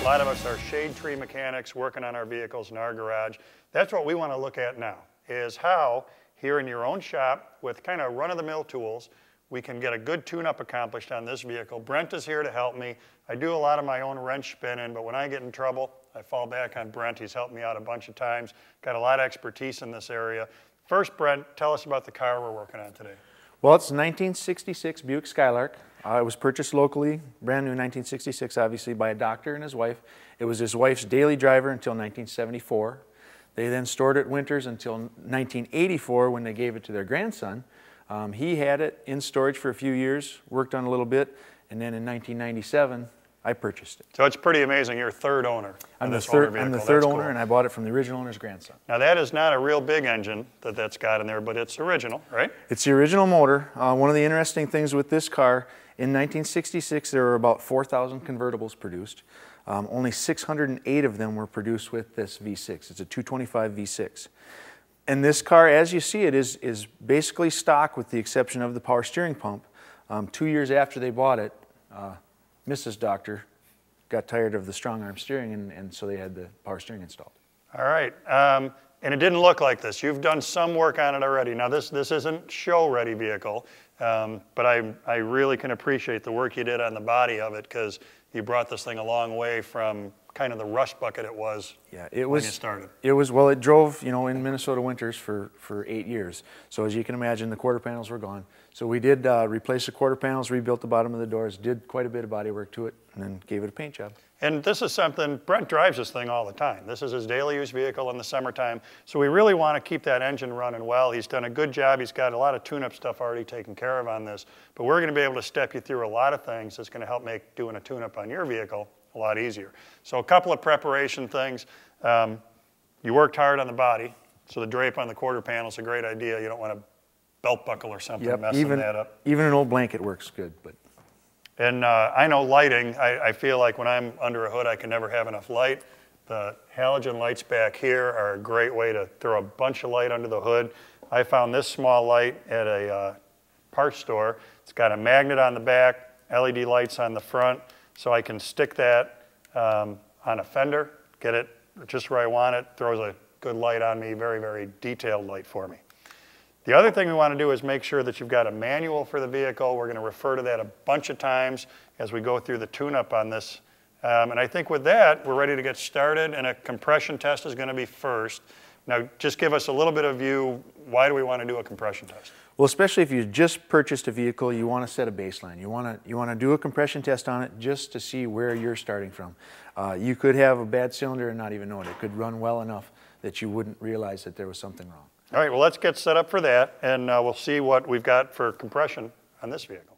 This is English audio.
lot of us are shade tree mechanics working on our vehicles in our garage. That's what we want to look at now, is how here in your own shop with kind of run-of-the-mill tools, we can get a good tune-up accomplished on this vehicle. Brent is here to help me. I do a lot of my own wrench spinning, but when I get in trouble, I fall back on Brent. He's helped me out a bunch of times. Got a lot of expertise in this area. First, Brent, tell us about the car we're working on today. Well, it's a 1966 Buick Skylark. It was purchased locally, brand new 1966, obviously, by a doctor and his wife. It was his wife's daily driver until 1974. They then stored it winters until 1984 when they gave it to their grandson. He had it in storage for a few years, worked on it a little bit, and then in 1997, I purchased it. So it's pretty amazing. You're third owner I'm of the this older vehicle. I'm the third That's owner, cool. and I bought it from the original owner's grandson. Now that is not a real big engine that's got in there, but it's original, right? It's the original motor. One of the interesting things with this car, in 1966 there were about 4,000 convertibles produced. Only 608 of them were produced with this V6. It's a 225 V6. And this car, as you see it, is basically stock with the exception of the power steering pump. 2 years after they bought it, Mrs. Doctor got tired of the strong arm steering, and so they had the power steering installed. All right, and it didn't look like this. You've done some work on it already. Now this isn't show-ready vehicle, but I really can appreciate the work you did on the body of it, because you brought this thing a long way from kind of the rust bucket it was when you started. Well, it drove, you know, in Minnesota winters for 8 years. So as you can imagine, the quarter panels were gone. So we did replace the quarter panels, rebuilt the bottom of the doors, did quite a bit of body work to it, and then gave it a paint job. And this is something, Brent drives this thing all the time. This is his daily use vehicle in the summertime. So we really want to keep that engine running well. He's done a good job. He's got a lot of tune-up stuff already taken care of on this. But we're going to be able to step you through a lot of things that's going to help make doing a tune-up on your vehicle a lot easier. So a couple of preparation things. You worked hard on the body, so the drape on the quarter panel is a great idea. You don't want a belt buckle or something messing that up. Even an old blanket works good. And I know lighting, I feel like when I'm under a hood, I can never have enough light. The halogen lights back here are a great way to throw a bunch of light under the hood. I found this small light at a parts store. It's got a magnet on the back, LED lights on the front, so I can stick that on a fender, get it just where I want it, throws a good light on me, very, very detailed light for me. The other thing we want to do is make sure that you've got a manual for the vehicle. We're going to refer to that a bunch of times as we go through the tune-up on this. And I think with that, we're ready to get started, and a compression test is going to be first. Now, just give us a little bit of view. Why do we want to do a compression test? Well, especially if you just purchased a vehicle, you want to set a baseline. You want to do a compression test on it just to see where you're starting from. You could have a bad cylinder and not even know it. It could run well enough that you wouldn't realize that there was something wrong. All right, well, let's get set up for that, and we'll see what we've got for compression on this vehicle.